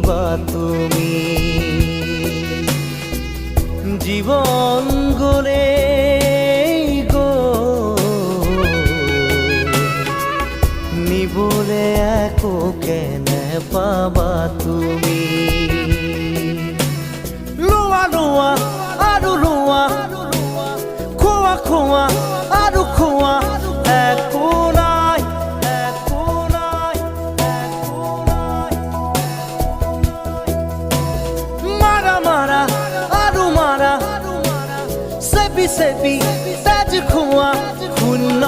বা তুমি জীবন গলে গো নিবলে একো কেনে পাবা তুমি লোয়া লোয়া আৰু লোয়া খোৱা খোৱা আৰু খোৱা একো নাই একো নাই একো নাই মাৰা মাৰা আৰু মাৰা চেপি চেপি তেজ খোৱা শূন্য